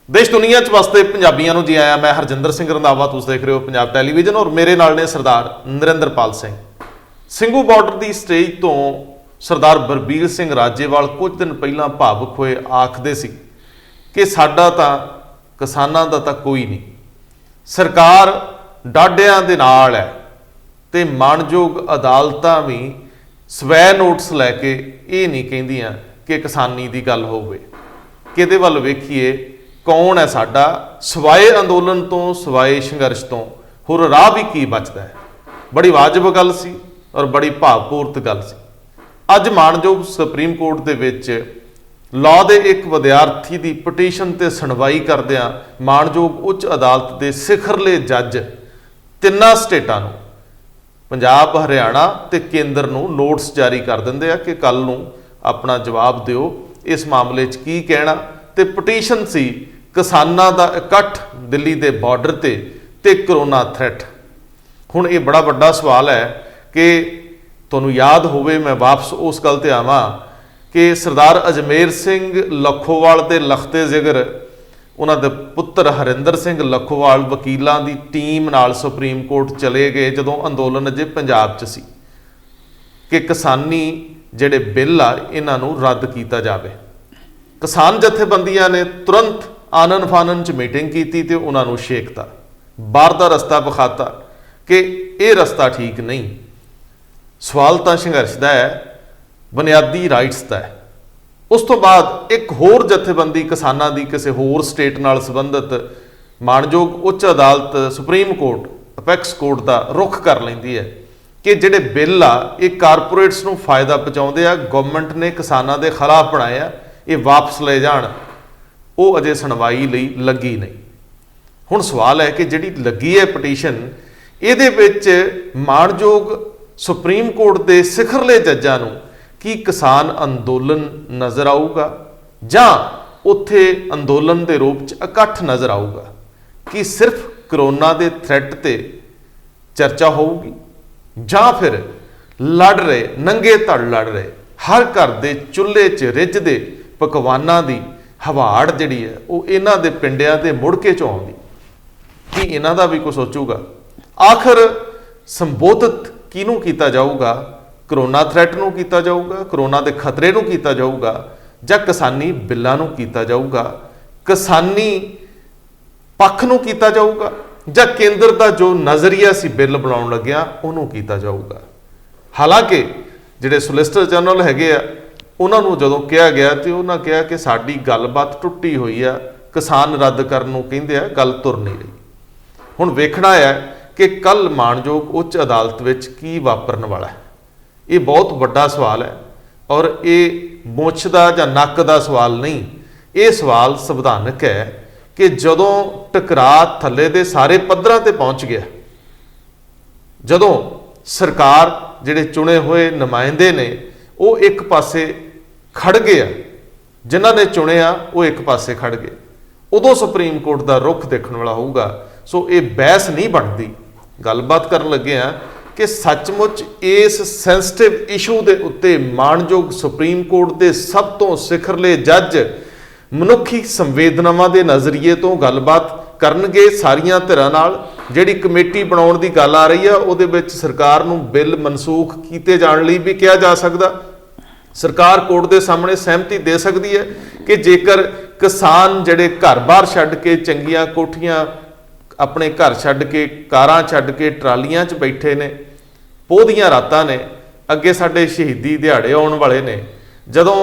देश दुनिया च वसते पंजाबियों जी आया। मैं हरजिंदर सिंह रंधावा, तुसीं देख रहे हो पंजाब टैलीविजन और मेरे नाल ने सरदार नरिंदरपाल सिंह। ਸਿੰਘੂ बार्डर की स्टेज तो सरदार बलबीर सिंह राजेवाल कुछ दिन पहला भावुक होए आखदे सी कि साडा तां किसानां दा तां कोई नहीं, सरकार डाढिਆਂ ਦੇ नाल है ते माणयोग अदालतां भी स्वै नोटिस लैके ये नहीं कहिंदियां कि किसानी की गल होवे। किहदे वल वेखीए कौन है साडा सवाए अंदोलन तो सवाए संघर्ष तो होर राह भी की बचदा है। बड़ी वाजिब गल सी और बड़ी भावपूर्त गल सी। अज माणयोग सुप्रीम कोर्ट दे विच लॉ दे एक विद्यार्थी की पटीशन ते सुनवाई करदिआं माणयोग उच्च अदालत के सिखरले जज तिन्नां स्टेटां नूं पंजाब, हरियाणा ते केंद्र नूं नोटिस जारी कर दिंदे आ कि कल नूं अपना जवाब दिओ इस मामले च की कहना। ते पटीशन सी किसानां दा इकट्ठ दिल्ली दे बार्डर ते करोना थ्रैट। हुण ये बड़ा वड्डा सवाल है कि तुहानूं याद होवे, मैं वापस उस गल ते आवां कि सरदार अजमेर सिंह लखोवाल ते लखते जिगर उन्हां दे पुत्तर हरिंदर सिंह लखोवाल वकीलां दी टीम नाल सुप्रीम कोर्ट चले गए जदों अंदोलन अजे पंजाब च सी कि किसानी जिहड़े बिल आ इन्हां नूं रद्द कीता जावे। किसान जथेबंदियां ने तुरंत आनन फानन च मीटिंग कीती ते उन्हां नूं शेकता, बाहर दा रस्ता विखाता कि ये रस्ता ठीक नहीं। सवाल तां संघर्ष दा है, बुनियादी राइट्स दा है। उस तो बाद एक होर जथेबंदी किसानां दी किसी होर स्टेट नाल संबंधित माणयोग उच्च अदालत सुप्रीम कोर्ट अपैक्स कोर्ट का रुख कर लैंदी है कि जिहड़े बिल आ ये कारपोरेट्स नूं फायदा पहुँचाउंदे आ, गवर्नमेंट ने किसानां दे खिलाफ बनाए आ, ये वापस ले जाण। वो अजे सुनवाई लई लगी नहीं। हुण सवाल है कि जिहड़ी लगी है पटीशन, इहदे विच माणयोग सुप्रीम कोर्ट के सिखरले जज्जां नूं की किसान अंदोलन नज़र आऊगा जां उत्थे अंदोलन के रूप च इकट्ठ नज़र आऊगा, कि सिर्फ करोना के थ्रैट ते चर्चा होगी जां फिर लड़ रहे नंगे धड़ लड़ रहे हर घर के चुल्हे च रिझदे पकवानां दी हवाड़ जिहड़ी है वो इन्हां दे पिंडियां ते मुड़ के चों आउंदी, कि इन्हां दा भी कोई सोचूगा। आखिर संबोधित किहनूं कीता जाऊगा? करोना थ्रैट नूं कीता जाऊगा, करोना के खतरे नूं कीता जाऊगा, जां किसानी बिल्लां नूं कीता जाऊगा, किसानी पक्ष नूं कीता जाऊगा, जां केंद्र का जो नज़रिया सी बिल बनाउण लग्गिआ उहनूं कीता जाऊगा। हालांकि जिहड़े सोलिसिटर जनरल हैगे आ उन्हां नूं जदों कहा गया तो उन्हां कहा कि साडी गलबात टुੱਟੀ होई आ, किसान रद्द करन नूं कहिंदे आ, गल तुर नहीं रही। हुण वेखना है कि कल माणयोग उच्च अदालत विच की वापरन वाला है। ये बहुत वड्डा सवाल है और ये मुछ दा जां नक दा सवाल नहीं, ये सवाल संविधानक है कि जदों टकरा थल्ले दे सारे पद्धरां ते पहुँच गया, जदों सरकार जिहड़े चुने हुए नुमाइंदे ने वो एक पासे खड़ गए, जिन्हां ने चुने आ वो एक पासे खड़ गए, उदों सुप्रीम कोर्ट का रुख देखने वाला होगा। सो ये बहस नहीं बनती। गलबात करन लगे हैं कि सचमुच इस सेंसिटिव इशू के उत्ते माणयोग सुप्रीम कोर्ट के सब तो सिखरले जज मनुखी संवेदनावां के नज़रिए तो गलबात करनगे सारियां धिरां नाल। जिहड़ी कमेटी बनाउण दी गल आ रही है उहदे विच सरकार नूं बिल मनसूख कीते जाण लई भी कहा जा सकदा। सरकार कोर्ट के सामने सहमति दे सकती है कि जेकर किसान जिहड़े घर बार छड्ड के चंगियां कोठियां अपने घर छड्ड के कारां छड्ड के ट्रालियां च बैठे ने, पोह दियां रातां ने, अगे साडे शहीदी दिहाड़े आउण वाले ने, जदों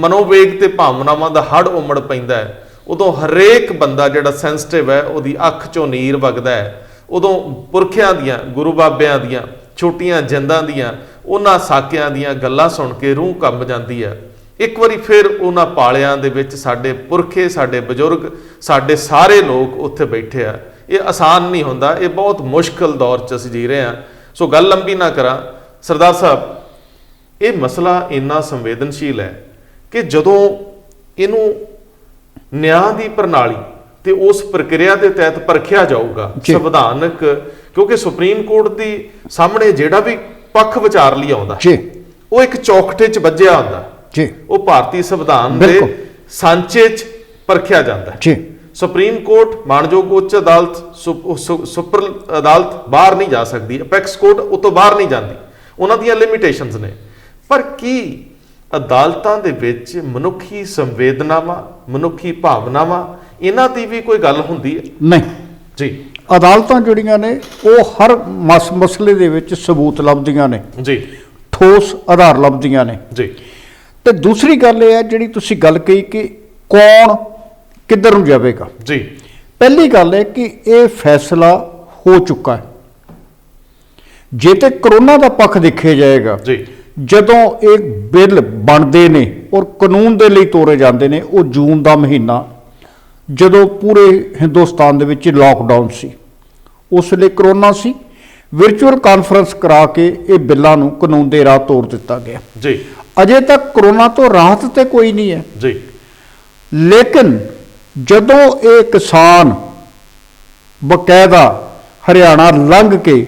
मनोवेग ते भावनावां दा हड़ उमड़ पैंदा है उदों हरेक बंदा जिहड़ा सेंसिटिव है उहदी अख चों नीर वगदा है। उदों पुरखियां दियां गुरु बाबियां दियां छोटियां जिंदां दियां उन्हां साकियां दियां गल्लां सुण के रूह कंब जांदी है। एक बारी फिर उन्हां पालियां दे विच साडे पुरखे साडे बजुर्ग साडे सारे लोग उत्थे बैठे आ। ये आसान नहीं होंदा, ये बहुत मुश्किल दौर च असीं जी रहे हैं। सो गल लंबी ना करा सरदार साहब, ये मसला इन्ना संवेदनशील है कि जदों इनू न्याय की प्रणाली ते उस प्रक्रिया के तहत परखिया जाऊगा संविधानक, क्योंकि सुप्रीम कोर्ट की सामने जिहड़ा भी पक्ष विचार लिए आउंदा वो एक चौखटे च वज्जिया हुंदा, वो भारतीय संविधान के सांचे च परखिया जाता है। ਸੁਪਰੀਮ ਕੋਰਟ, ਮਾਣਯੋਗ ਉੱਚ ਅਦਾਲਤ, ਸੁਪਰ ਅਦਾਲਤ ਬਾਹਰ ਨਹੀਂ ਜਾ ਸਕਦੀ, ਅਪੈਕਸ ਕੋਰਟ ਉਹ ਤੋਂ ਬਾਹਰ ਨਹੀਂ ਜਾਂਦੀ, ਉਹਨਾਂ ਦੀਆਂ ਲਿਮਿਟੇਸ਼ਨਸ ਨੇ। ਪਰ ਕੀ ਅਦਾਲਤਾਂ ਦੇ ਵਿੱਚ ਮਨੁੱਖੀ ਸੰਵੇਦਨਾਵਾਂ, ਮਨੁੱਖੀ ਭਾਵਨਾਵਾਂ, ਇਹਨਾਂ ਦੀ ਵੀ ਕੋਈ ਗੱਲ ਹੁੰਦੀ ਹੈ? ਨਹੀਂ ਜੀ। ਅਦਾਲਤਾਂ ਜਿਹੜੀਆਂ ਨੇ ਉਹ ਹਰ ਮਸਲੇ ਦੇ ਵਿੱਚ ਸਬੂਤ ਲੱਭਦੀਆਂ ਨੇ ਜੀ, ਠੋਸ ਆਧਾਰ ਲੱਭਦੀਆਂ ਨੇ ਜੀ। ਤੇ ਦੂਸਰੀ ਗੱਲ ਇਹ ਹੈ ਜਿਹੜੀ ਤੁਸੀਂ ਗੱਲ ਕਹੀ ਕਿ ਕੌਣ ਕਿੱਧਰ ਨੂੰ ਜਾਵੇਗਾ। ਜੀ। ਪਹਿਲੀ ਗੱਲ ਹੈ ਕਿ ਇਹ ਫੈਸਲਾ ਹੋ ਚੁੱਕਾ ਹੈ। ਜੇ ਤੇ ਕਰੋਨਾ ਦਾ ਪੱਖ ਦੇਖਿਆ ਜਾਏਗਾ, ਜੀ, ਜਦੋਂ ਇਹ ਬਿੱਲ ਬਣਦੇ ਨੇ ਔਰ ਕਾਨੂੰਨ ਦੇ ਲਈ ਤੋਰੇ ਜਾਂਦੇ ਨੇ, ਉਹ ਜੂਨ ਦਾ ਮਹੀਨਾ ਜਦੋਂ ਪੂਰੇ ਹਿੰਦੁਸਤਾਨ ਦੇ ਵਿੱਚ ਲਾਕਡਾਊਨ ਸੀ, ਉਸ ਵੇਲੇ ਕਰੋਨਾ ਸੀ, ਵਿਰਚੁਅਲ ਕਾਨਫਰੰਸ ਕਰਾ ਕੇ ਇਹ ਬਿੱਲਾਂ ਨੂੰ ਕਾਨੂੰਨ ਦੇ ਰਾਹ ਤੋਰ ਦਿੱਤਾ ਗਿਆ। ਜੀ। ਅਜੇ ਤੱਕ ਕਰੋਨਾ ਤੋਂ ਰਾਹਤ ਤੇ ਕੋਈ ਨਹੀਂ ਹੈ। ਜੀ। ਲੇਕਿਨ ਜਦੋਂ ਇਹ ਕਿਸਾਨ ਬਕਾਇਦਾ ਹਰਿਆਣਾ ਲੰਘ ਕੇ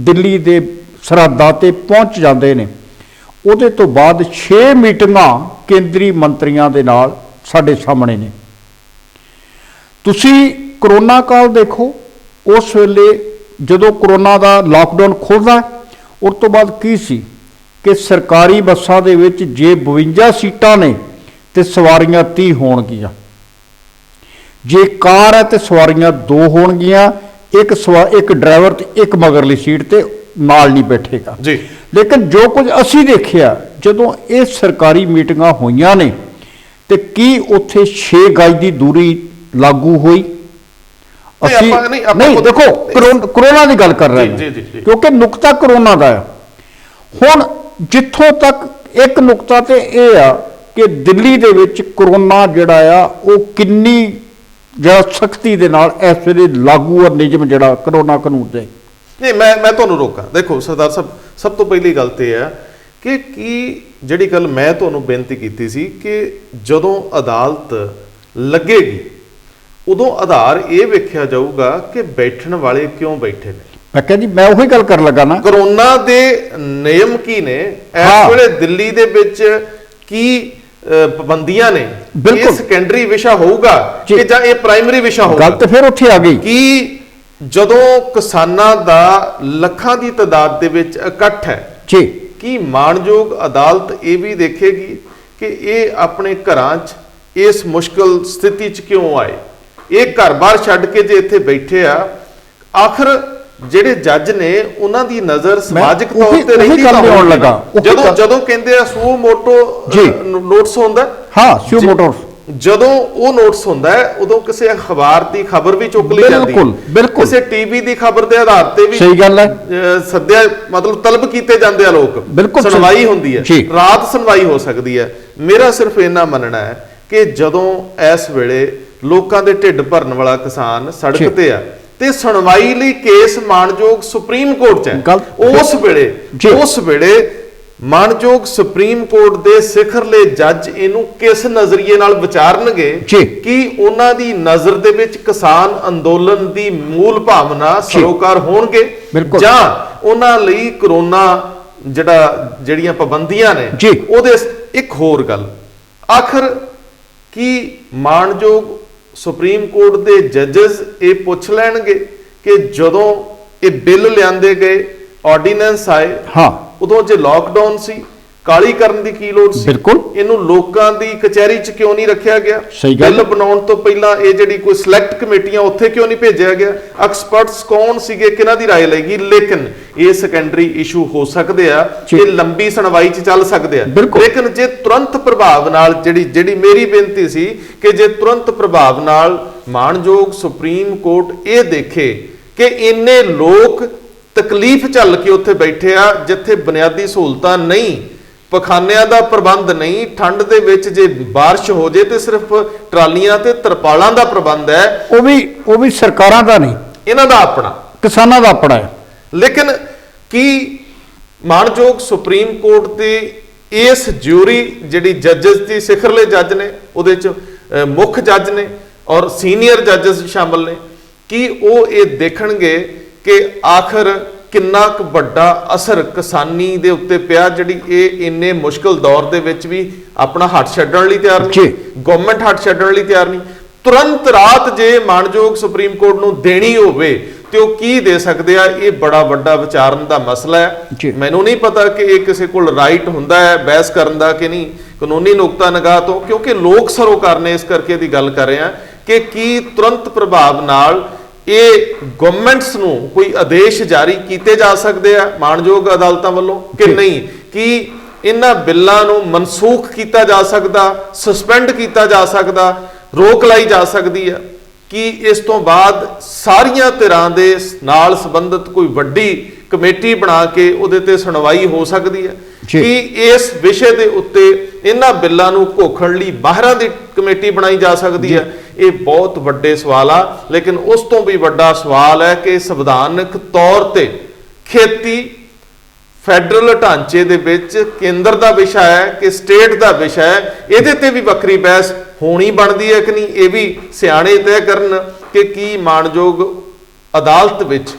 ਦਿੱਲੀ ਦੇ ਸਰਹੱਦਾਂ ਤੇ ਪਹੁੰਚ ਜਾਂਦੇ ਨੇ, ਉਹਦੇ ਤੋਂ ਬਾਅਦ 6 ਮੀਟਿੰਗਾਂ ਕੇਂਦਰੀ ਮੰਤਰੀਆਂ ਦੇ ਨਾਲ ਸਾਡੇ ਸਾਹਮਣੇ ਨੇ। ਤੁਸੀਂ ਕਰੋਨਾ ਕਾਲ ਦੇਖੋ, ਉਸ ਵੇਲੇ ਜਦੋਂ ਕਰੋਨਾ ਦਾ ਲਾਕਡਾਊਨ ਖੁੱਲ੍ਹਦਾ, ਉਸ ਤੋਂ ਬਾਅਦ ਕੀ ਸੀ ਕਿ ਸਰਕਾਰੀ ਬੱਸਾਂ ਦੇ ਵਿੱਚ ਜੇ 52 ਸੀਟਾਂ ਨੇ ਤੇ ਸਵਾਰੀਆਂ 30 ਹੋਣਗੀਆਂ, ਜੇ ਕਾਰ ਹੈ ਤੇ ਸਵਾਰੀਆਂ 2 ਹੋਣਗੀਆਂ, ਇੱਕ ਡਰਾਈਵਰ ਤੇ ਇੱਕ ਮਗਰਲੀ ਸੀਟ ਤੇ ਨਾਲ ਨਹੀਂ ਬੈਠੇਗਾ। ਜੀ। ਲੇਕਿਨ ਜੋ ਕੁਝ ਅਸੀਂ ਦੇਖਿਆ ਜਦੋਂ ਇਹ ਸਰਕਾਰੀ ਮੀਟਿੰਗਾਂ ਹੋਈਆਂ ਨੇ, ਤੇ ਕੀ ਉੱਥੇ 6 ਗਜ ਦੀ ਦੂਰੀ ਲਾਗੂ ਹੋਈ? ਨਹੀਂ, ਦੇਖੋ ਕਰੋਨਾ ਦੀ ਗੱਲ ਕਰ ਰਹੇ ਹਾਂ ਕਿਉਂਕਿ ਨੁਕਤਾ ਕਰੋਨਾ ਦਾ ਹੈ। ਹੁਣ ਜਿੱਥੋਂ ਤੱਕ ਇੱਕ ਨੁਕਤਾ ਤੇ ਇਹ ਆ ਕਿ ਦਿੱਲੀ ਦੇ ਵਿੱਚ ਕਰੋਨਾ ਜਿਹੜਾ ਆ ਉਹ ਕਿੰਨੀ ਜਿਹੜਾ ਸਖਤੀ ਦੇ ਨਾਲ ਇਸ ਵੇਲੇ ਲਾਗੂ ਔਰ ਨਿਯਮ ਜਿਹੜਾ ਕਰੋਨਾ ਕਾਨੂੰਨ ਦੇ। ਨਹੀਂ, ਮੈਂ ਤੁਹਾਨੂੰ ਰੋਕਾਂ। ਦੇਖੋ ਸਰਦਾਰ ਸਾਹਿਬ, ਸਭ ਤੋਂ ਪਹਿਲੀ ਗੱਲ ਤੇ ਹੈ ਕਿ ਕੀ ਜਿਹੜੀ ਗੱਲ ਮੈਂ ਤੁਹਾਨੂੰ ਬੇਨਤੀ ਕੀਤੀ ਸੀ ਕਿ ਜਦੋਂ ਅਦਾਲਤ ਲੱਗੇਗੀ ਉਦੋਂ ਆਧਾਰ ਇਹ ਵੇਖਿਆ ਜਾਊਗਾ ਕਿ ਬੈਠਣ ਵਾਲੇ ਕਿਉਂ ਬੈਠੇ ਨੇ। ਮੈਂ ਕਿਹਾ ਜੀ, ਮੈਂ ਉਹੀ ਗੱਲ ਕਰਨ ਲੱਗਾ ਨਾ, ਕਰੋਨਾ ਦੇ ਨਿਯਮ ਕੀ ਨੇ ਇਸ ਵੇਲੇ ਦਿੱਲੀ ਦੇ ਵਿੱਚ, ਕੀ ਪਾਬੰਦੀਆਂ ਨੇ, ਇਹ ਸੈਕੰਡਰੀ ਵਿਸ਼ਾ ਹੋਊਗਾ ਕਿ ਜਾਂ ਇਹ ਪ੍ਰਾਇਮਰੀ ਵਿਸ਼ਾ ਹੋਊਗਾ? ਗੱਲ ਤੇ ਫਿਰ ਉੱਥੇ ਆ ਗਈ ਕਿ ਜਦੋਂ ਕਿਸਾਨਾਂ ਦਾ ਲੱਖਾਂ ਦੀ ਤਾਦਾਦ ਦੇ ਵਿੱਚ ਇਕੱਠ ਹੈ ਜੀ, ਕੀ ਮਾਣਯੋਗ ਅਦਾਲਤ ਇਹ ਵੀ ਦੇਖੇਗੀ ਕਿ ਇਹ ਆਪਣੇ ਘਰਾਂ 'ਚ ਇਸ ਮੁਸ਼ਕਲ ਸਥਿਤੀ 'ਚ ਕਿਉਂ ਆਏ? ਇਹ ਘਰ-ਬਾਰ ਛੱਡ ਕੇ ਜੇ ਇੱਥੇ ਬੈਠੇ ਆ, ਆਖਰ ਜਿਹੜੇ ਜੱਜ ਨੇ ਉਹਨਾਂ ਦੀ ਨਜ਼ਰ ਸਮਾਜਿਕ ਤੌਰ ਤੇ ਰਹਿੰਦੀ ਤਾਂ ਲੱਗਾ। ਜਦੋਂ ਕਹਿੰਦੇ ਆ ਸੂ ਮੋਟੋ ਨੋਟਿਸ ਹੁੰਦਾ, ਹਾਂ ਸੂ ਮੋਟੋ, ਜਦੋਂ ਉਹ ਨੋਟਿਸ ਹੁੰਦਾ ਹੈ ਉਦੋਂ ਕਿਸੇ ਅਖਬਾਰ ਦੀ ਖਬਰ ਵੀ ਚੁੱਕ ਲਈ ਜਾਂਦੀ ਹੈ, ਕਿਸੇ ਟੀਵੀ ਦੀ ਖਬਰ ਦੇ ਆਧਾਰ ਤੇ ਵੀ ਸਹੀ ਗੱਲ ਹੈ ਸੱਦਿਆ, ਮਤਲਬ ਤਲਬ ਕੀਤੇ ਜਾਂਦੇ ਆ ਲੋਕ, ਸੁਣਵਾਈ ਹੁੰਦੀ ਹੈ, ਰਾਤ ਸੁਣਵਾਈ ਹੋ ਸਕਦੀ ਹੈ। ਮੇਰਾ ਸਿਰਫ ਇੰਨਾ ਮੰਨਣਾ ਹੈ ਕਿ ਜਦੋਂ ਇਸ ਵੇਲੇ ਲੋਕਾਂ ਦੇ ਢਿੱਡ ਭਰਨ ਵਾਲਾ ਕਿਸਾਨ ਸੜਕ ਤੇ ਆ ਤੇ ਸੁਣਵਾਈ ਲਈ ਕੇਸ ਮਾਣਯੋਗ ਸੁਪਰੀਮ ਕੋਰਟ 'ਚ ਹੈ, ਉਸ ਵੇਲੇ ਮਾਣਯੋਗ ਸੁਪਰੀਮ ਕੋਰਟ ਦੇ ਸਿਖਰਲੇ ਜੱਜ ਇਹਨੂੰ ਕਿਸ ਨਜ਼ਰੀਏ ਨਾਲ ਵਿਚਾਰਨਗੇ ਕਿ ਉਹਨਾਂ ਦੀ ਨਜ਼ਰ ਦੇ ਵਿੱਚ ਕਿਸਾਨ ਅੰਦੋਲਨ ਦੀ ਮੂਲ ਭਾਵਨਾ ਸਰੋਕਾਰ ਹੋਣਗੇ ਜਾਂ ਉਹਨਾਂ ਲਈ ਕਰੋਨਾ ਜਿਹੜੀਆਂ ਪਾਬੰਦੀਆਂ ਨੇ ਉਹਦੇ। ਇੱਕ ਹੋਰ ਗੱਲ, ਆਖਰ ਕੀ ਮਾਣਯੋਗ ਸੁਪਰੀਮ ਕੋਰਟ ਦੇ ਜੱਜਸ ਇਹ ਪੁੱਛ ਲੈਣਗੇ ਕਿ ਜਦੋਂ ਇਹ ਬਿੱਲ ਲਿਆਂਦੇ ਗਏ, ਆਰਡੀਨੈਂਸ ਆਏ, ਉਦੋਂ ਜੇ ਲਾਕਡਾਊਨ ਸੀ, ਕਾਲੀ ਕਰਨ ਦੀ ਕੀ ਲੋੜ ਸੀ? ਇਹਨੂੰ ਲੋਕਾਂ ਦੀ ਕਚਹਿਰੀ 'ਚ ਕਿਉਂ ਨਹੀਂ ਰੱਖਿਆ ਗਿਆ? ਬਿੱਲ ਬਣਾਉਣ ਤੋਂ ਪਹਿਲਾਂ ਇਹ ਜਿਹੜੀ ਕੋਈ ਸਿਲੈਕਟ ਕਮੇਟੀਆਂ ਉੱਥੇ ਕਿਉਂ ਨਹੀਂ ਭੇਜਿਆ ਗਿਆ? ਐਕਸਪਰਟਸ ਕੌਣ ਸੀਗੇ, ਕਿਹਨਾਂ ਦੀ ਰਾਏ ਲਏਗੀ? ਲੇਕਿਨ ਇਹ ਸੈਕੰਡਰੀ ਇਸ਼ੂ ਹੋ ਸਕਦੇ ਆ, ਇਹ ਲੰਬੀ ਸੁਣਵਾਈ 'ਚ ਚੱਲ ਸਕਦੇ ਆ। ਲੇਕਿਨ ਜੇ ਤੁਰੰਤ ਪ੍ਰਭਾਵ ਨਾਲ ਜਿਹੜੀ ਮੇਰੀ ਬੇਨਤੀ ਸੀ ਕਿ ਜੇ ਤੁਰੰਤ ਪ੍ਰਭਾਵ ਨਾਲ ਮਾਣਯੋਗ ਸੁਪਰੀਮ ਕੋਰਟ ਇਹ ਦੇਖੇ ਕਿ ਇੰਨੇ ਲੋਕ ਤਕਲੀਫ ਝੱਲ ਕੇ ਉੱਥੇ ਬੈਠੇ ਆ ਜਿੱਥੇ ਬੁਨਿਆਦੀ ਸਹੂਲਤਾਂ ਨਹੀਂ, ਪਖਾਨਿਆਂ ਦਾ ਪ੍ਰਬੰਧ ਨਹੀਂ, ਠੰਡ ਦੇ ਵਿੱਚ ਜੇ ਬਾਰਿਸ਼ ਹੋ ਜੇ ਤੇ ਸਿਰਫ ਟਰਾਲੀਆਂ ਤੇ ਤਰਪਾਲਾਂ ਦਾ ਪ੍ਰਬੰਧ ਹੈ, ਉਹ ਵੀ ਸਰਕਾਰਾਂ ਦਾ ਨਹੀਂ, ਇਹਨਾਂ ਦਾ ਆਪਣਾ, ਕਿਸਾਨਾਂ ਦਾ ਆਪਣਾ ਹੈ। ਲੇਕਿਨ ਕੀ ਮਾਣਯੋਗ ਸੁਪਰੀਮ ਕੋਰਟ ਦੇ ਇਸ ਜਿਊਰੀ ਜਿਹੜੀ ਜੱਜਸ ਦੀ ਸਿਖਰਲੇ ਜੱਜ ਨੇ, ਉਹਦੇ ਚ ਮੁੱਖ ਜੱਜ ਨੇ ਔਰ ਸੀਨੀਅਰ ਜੱਜਸ ਸ਼ਾਮਲ ਨੇ, ਕੀ ਉਹ ਇਹ ਦੇਖਣਗੇ ਕਿ ਆਖਰ ਕਿੰਨਾ ਕੁ ਵੱਡਾ ਅਸਰ ਕਿਸਾਨੀ ਦੇ ਉੱਤੇ ਪਿਆ, ਜਿਹੜੀ ਇਹ ਇੰਨੇ ਮੁਸ਼ਕਲ ਦੌਰ ਦੇ ਵਿੱਚ ਵੀ ਆਪਣਾ ਹੱਥ ਛੱਡਣ ਲਈ ਤਿਆਰ ਨਹੀਂ, ਗਵਰਨਮੈਂਟ ਹੱਥ ਛੱਡਣ ਲਈ ਤਿਆਰ ਨਹੀਂ? ਤੁਰੰਤ ਰਾਤ ਜੇ ਮਾਨਯੋਗ ਸੁਪਰੀਮ ਕੋਰਟ ਨੂੰ ਦੇਣੀ ਹੋਵੇ ਤੇ ਉਹ ਕੀ ਦੇ ਸਕਦੇ ਆ, ਇਹ ਬੜਾ ਵੱਡਾ ਵਿਚਾਰਨ ਦਾ ਮਸਲਾ ਜੀ। ਹੈ। ਮੈਨੂੰ ਨਹੀਂ ਪਤਾ ਕਿ ਇਹ ਕਿਸੇ ਕੋਲ ਰਾਈਟ ਹੁੰਦਾ ਹੈ ਬਹਿਸ ਕਰਨ ਦਾ ਕਿ ਨਹੀਂ, ਕਾਨੂੰਨੀ ਨੁਕਤਾ ਨਿਗਾਹ ਤੋਂ, ਕਿਉਂਕਿ ਲੋਕ ਸਰੋਕਾਰ ਨੇ ਇਸ ਕਰਕੇ ਦੀ ਗੱਲ ਕਰ ਰਹੇ ਆ ਕਿ ਕੀ ਤੁਰੰਤ ਪ੍ਰਭਾਵ ਨਾਲ ਇਹ ਗਵਰਨਮੈਂਟਸ ਨੂੰ ਕੋਈ ਆਦੇਸ਼ ਜਾਰੀ ਕੀਤੇ ਜਾ ਸਕਦੇ ਆ ਮਾਨਯੋਗ ਅਦਾਲਤਾਂ ਵੱਲੋਂ ਕਿ ਜੀ। ਨਹੀਂ, ਕਿ ਇਹਨਾਂ ਬਿੱਲਾਂ ਨੂੰ ਮਨਸੂਖ ਕੀਤਾ ਜਾ ਸਕਦਾ, ਸਸਪੈਂਡ ਕੀਤਾ ਜਾ ਸਕਦਾ, ਰੋਕ ਲਾਈ ਜਾ ਸਕਦੀ ਹੈ, ਕਿ ਇਸ ਤੋਂ ਬਾਅਦ ਸਾਰੀਆਂ ਧਿਰਾਂ ਦੇ ਨਾਲ ਸੰਬੰਧਿਤ ਕੋਈ ਵੱਡੀ ਕਮੇਟੀ ਬਣਾ ਕੇ ਉਹਦੇ ਤੇ ਸੁਣਵਾਈ ਹੋ ਸਕਦੀ ਹੈ, ਜੀ। ਕਿ ਇਸ ਵਿਸ਼ੇ ਦੇ ਉੱਤੇ ਇਹਨਾਂ ਬਿੱਲਾਂ ਨੂੰ ਘੋਖਣ ਲਈ ਬਾਹਰਾਂ ਦੀ ਕਮੇਟੀ ਬਣਾਈ ਜਾ ਸਕਦੀ ਹੈ। ਇਹ ਬਹੁਤ ਵੱਡੇ ਸਵਾਲ ਆ, ਲੇਕਿਨ ਉਸ ਤੋਂ ਵੀ ਵੱਡਾ ਸਵਾਲ ਹੈ ਕਿ ਸੰਵਿਧਾਨਕ ਤੌਰ ਤੇ ਖੇਤੀ ਫੈਡਰਲ ਢਾਂਚੇ ਦੇ ਵਿੱਚ ਕੇਂਦਰ ਦਾ ਵਿਸ਼ਾ ਹੈ ਕਿ ਸਟੇਟ ਦਾ ਵਿਸ਼ਾ ਹੈ, ਇਹਦੇ ਤੇ ਵੀ ਵੱਖਰੀ ਬਹਿਸ ਹੋਣੀ ਬਣਦੀ ਹੈ ਕਿ ਨਹੀਂ, ਇਹ ਵੀ ਸਿਆਣੇ ਤੈਅ ਕਰਨ ਕਿ ਕੀ ਮਾਨਯੋਗ ਅਦਾਲਤ ਵਿੱਚ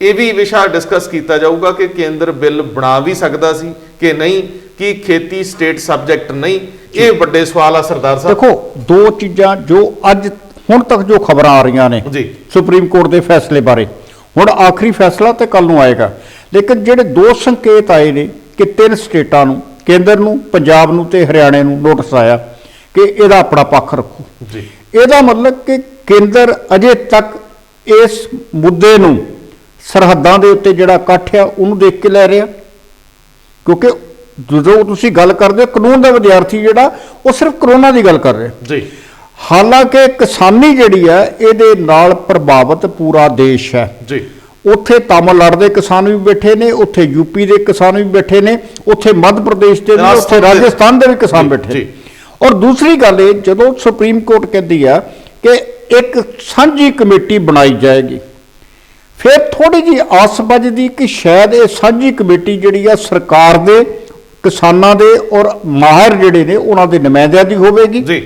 ਇਹ ਵੀ ਵਿਸ਼ਾ ਡਿਸਕਸ ਕੀਤਾ ਜਾਊਗਾ ਕਿ ਕੇਂਦਰ ਬਿੱਲ ਬਣਾ ਵੀ ਸਕਦਾ ਸੀ ਕਿ ਨਹੀਂ, ਕਿ ਖੇਤੀ ਸਟੇਟ ਸਬਜੈਕਟ ਨਹੀਂ। ਇਹ ਵੱਡੇ ਸਵਾਲ ਆ ਸਰਦਾਰ ਸਾਹਿਬ। ਦੇਖੋ, ਦੋ ਚੀਜ਼ਾਂ ਜੋ ਅੱਜ ਹੁਣ ਤੱਕ ਜੋ ਖਬਰਾਂ ਆ ਰਹੀਆਂ ਨੇ ਜੀ। ਸੁਪਰੀਮ ਕੋਰਟ ਦੇ ਫੈਸਲੇ ਬਾਰੇ, ਹੁਣ ਆਖਰੀ ਫੈਸਲਾ ਤੇ ਕੱਲ ਨੂੰ ਆਏਗਾ, ਲੇਕਿਨ ਜਿਹੜੇ ਦੋ ਸੰਕੇਤ ਆਏ ਨੇ ਕਿ 3 ਸਟੇਟਾਂ ਨੂੰ, ਕੇਂਦਰ ਨੂੰ, ਪੰਜਾਬ ਨੂੰ ਤੇ ਹਰਿਆਣੇ ਨੂੰ ਨੋਟਿਸ ਆਇਆ ਕਿ ਇਹਦਾ ਆਪਣਾ ਪੱਖ ਰੱਖੋ। ਜੀ। ਇਹਦਾ ਮਤਲਬ ਕਿ ਕੇਂਦਰ ਅਜੇ ਤੱਕ ਇਸ ਮੁੱਦੇ ਨੂੰ ਸਰਹੱਦਾਂ ਦੇ ਉੱਤੇ ਜਿਹੜਾ ਇਕੱਠ ਆ ਉਹਨੂੰ ਦੇਖ ਕੇ ਲੈ ਰਿਹਾ, ਕਿਉਂਕਿ ਜਦੋਂ ਤੁਸੀਂ ਗੱਲ ਕਰਦੇ ਹੋ ਕਾਨੂੰਨ ਦਾ ਵਿਦਿਆਰਥੀ ਜਿਹੜਾ ਉਹ ਸਿਰਫ ਕਰੋਨਾ ਦੀ ਗੱਲ ਕਰ ਰਿਹਾ ਜੀ। ਹਾਲਾਂਕਿ ਕਿਸਾਨੀ ਜਿਹੜੀ ਹੈ ਇਹਦੇ ਨਾਲ ਪ੍ਰਭਾਵਿਤ ਪੂਰਾ ਦੇਸ਼ ਹੈ। ਜੀ। ਉੱਥੇ ਤਾਮਿਲਨਾਡੂ ਦੇ ਕਿਸਾਨ ਵੀ ਬੈਠੇ ਨੇ, ਉੱਥੇ ਯੂਪੀ ਦੇ ਕਿਸਾਨ ਵੀ ਬੈਠੇ ਨੇ, ਉੱਥੇ ਮੱਧ ਪ੍ਰਦੇਸ਼ ਦੇ ਵੀ, ਉੱਥੇ ਰਾਜਸਥਾਨ ਦੇ ਵੀ ਕਿਸਾਨ ਬੈਠੇ ਨੇ। ਔਰ ਦੂਸਰੀ ਗੱਲ ਇਹ, ਜਦੋਂ ਸੁਪਰੀਮ ਕੋਰਟ ਕਹਿੰਦੀ ਆ ਕਿ ਇੱਕ ਸਾਂਝੀ ਕਮੇਟੀ ਬਣਾਈ ਜਾਏਗੀ, ਫਿਰ ਥੋੜੀ ਜਿਹੀ ਆਸ ਵੱਜਦੀ ਕਿ ਸ਼ਾਇਦ ਇਹ ਸਾਂਝੀ ਕਮੇਟੀ ਜਿਹੜੀ ਆ ਸਰਕਾਰ ਦੇ, ਕਿਸਾਨਾਂ ਦੇ ਔਰ ਮਾਹਿਰ ਜਿਹੜੇ ਨੇ ਉਹਨਾਂ ਦੇ ਨੁਮਾਇੰਦਿਆਂ ਦੀ ਹੋਵੇਗੀ, ਜੀ।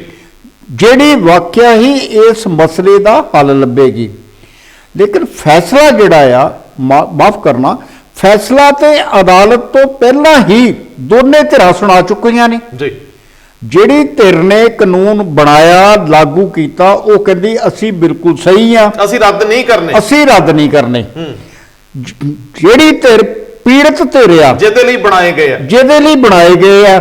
ਜਿਹੜੀ ਵਾਕਿਆ ਹੀ ਇਸ ਮਸਲੇ ਦਾ ਹੱਲ ਲੱਭੇਗੀ। ਲੇਕਿਨ ਫੈਸਲਾ ਜਿਹੜਾ ਆ, ਮਾਫ ਕਰਨਾ, ਫੈਸਲਾ ਤੇ ਅਦਾਲਤ ਤੋਂ ਪਹਿਲਾਂ ਹੀ ਦੋਨੇ ਧਿਰਾਂ ਸੁਣਾ ਚੁੱਕੀਆਂ ਨੇ। ਜੀ। ਜਿਹੜੀ ਧਿਰ ਨੇ ਕਾਨੂੰਨ ਬਣਾਇਆ, ਲਾਗੂ ਕੀਤਾ, ਉਹ ਕਹਿੰਦੀ ਅਸੀਂ ਬਿਲਕੁਲ ਸਹੀ ਆ, ਅਸੀਂ ਰੱਦ ਨਹੀਂ ਕਰਨੇ, ਅਸੀਂ ਰੱਦ ਨਹੀਂ ਕਰਨੇ। ਜਿਹੜੀ ਧਿਰ ਪੀੜਤ ਧਿਰ ਆ, ਜਿਹਦੇ ਲਈ ਬਣਾਏ ਗਏ ਆ, ਜਿਹਦੇ ਲਈ ਬਣਾਏ ਗਏ ਆ,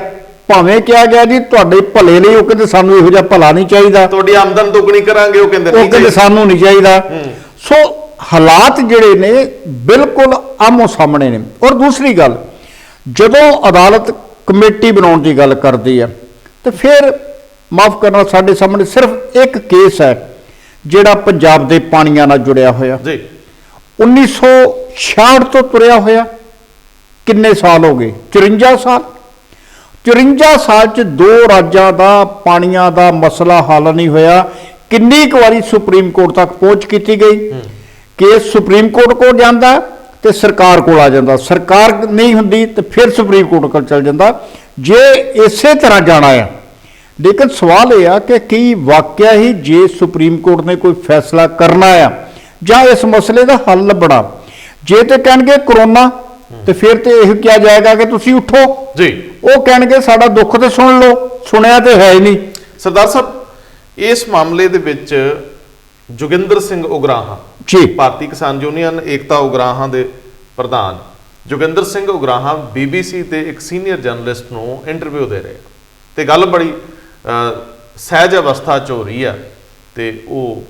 ਭਾਵੇਂ ਕਿਹਾ ਗਿਆ ਜੀ ਤੁਹਾਡੇ ਭਲੇ ਲਈ, ਉਹ ਕਹਿੰਦੇ ਸਾਨੂੰ ਇਹੋ ਜਿਹਾ ਭਲਾ ਨਹੀਂ ਚਾਹੀਦਾ, ਤੁਹਾਡੀ ਆਮਦਨ ਦੁੱਗਣੀ ਕਰਾਂਗੇ, ਉਹ ਕਹਿੰਦੇ ਸਾਨੂੰ ਨਹੀਂ ਚਾਹੀਦਾ। ਸੋ ਹਾਲਾਤ ਜਿਹੜੇ ਨੇ ਬਿਲਕੁਲ ਆਮੋ ਸਾਹਮਣੇ ਨੇ। ਔਰ ਦੂਸਰੀ ਗੱਲ, ਜਦੋਂ ਅਦਾਲਤ ਕਮੇਟੀ ਬਣਾਉਣ ਦੀ ਗੱਲ ਕਰਦੀ ਹੈ ਤੇ ਫਿਰ ਮਾਫ ਕਰਨਾ, ਸਾਡੇ ਸਾਹਮਣੇ ਸਿਰਫ ਇੱਕ ਕੇਸ ਹੈ ਜਿਹੜਾ ਪੰਜਾਬ ਦੇ ਪਾਣੀਆਂ ਨਾਲ ਜੁੜਿਆ ਹੋਇਆ, ਜੀ। 1966 ਤੋਂ ਤੁਰਿਆ ਹੋਇਆ, ਕਿੰਨੇ ਸਾਲ ਹੋ ਗਏ? 54 ਸਾਲ। 54 ਸਾਲ ਚ 2 ਰਾਜਾਂ ਦਾ ਪਾਣੀਆਂ ਦਾ ਮਸਲਾ ਹੱਲ ਨਹੀਂ ਹੋਇਆ। ਕਿੰਨੀ ਕੁ ਵਾਰੀ ਸੁਪਰੀਮ ਕੋਰਟ ਤੱਕ ਪਹੁੰਚ ਕੀਤੀ ਗਈ, ਕੇਸ ਸੁਪਰੀਮ ਕੋਰਟ ਕੋਲ ਜਾਂਦਾ ਤੇ ਸਰਕਾਰ ਕੋਲ ਆ ਜਾਂਦਾ, ਸਰਕਾਰ ਨਹੀਂ ਹੁੰਦੀ ਤੇ ਫਿਰ ਸੁਪਰੀਮ ਕੋਰਟ ਕੋਲ ਚਲ ਜਾਂਦਾ, ਜੇ ਇਸੇ ਤਰ੍ਹਾਂ ਜਾਣਾ ਆ। ਲੇਕਿਨ ਸਵਾਲ ਇਹ ਆ ਕਿ ਕੀ ਵਾਕਿਆ ਹੀ ਜੇ ਸੁਪਰੀਮ ਕੋਰਟ ਨੇ ਕੋਈ ਫੈਸਲਾ ਕਰਨਾ ਆ ਜਾਂ ਇਸ ਮਸਲੇ ਦਾ ਹੱਲ ਲੱਭਣਾ, ਜੇ ਤੇ ਕਹਿਣਗੇ ਕਰੋਨਾ ਤੇ ਫਿਰ ਤੇ ਇਹ ਕਿਹਾ ਜਾਏਗਾ ਕਿ ਤੁਸੀਂ ਉੱਠੋ, ਜੀ। ਉਹ ਕਹਿਣਗੇ ਸਾਡਾ ਦੁੱਖ ਤੇ ਸੁਣ ਲਓ, ਸੁਣਿਆ ਤੇ ਹੈ ਹੀ ਨਹੀਂ। ਸਰਦਾਰ ਸਾਹਿਬ, ਇਸ ਮਾਮਲੇ ਦੇ ਵਿੱਚ ਜੋਗਿੰਦਰ ਸਿੰਘ ਉਗਰਾਹਾਂ, ਜੀ, ਭਾਰਤੀ ਕਿਸਾਨ ਯੂਨੀਅਨ ਏਕਤਾ ਉਗਰਾਹਾਂ ਦੇ ਪ੍ਰਧਾਨ ਜੋਗਿੰਦਰ ਸਿੰਘ ਉਗਰਾਹਾਂ BBC ਤੇ ਇੱਕ ਸੀਨੀਅਰ ਜਰਨਲਿਸਟ ਨੂੰ ਇੰਟਰਵਿਊ ਦੇ ਰਹੇ ਤੇ ਗੱਲ ਬੜੀ ਸਹਿਜ ਅਵਸਥਾ 'ਚ ਹੋ ਰਹੀ ਆ, ਤੇ ਉਹ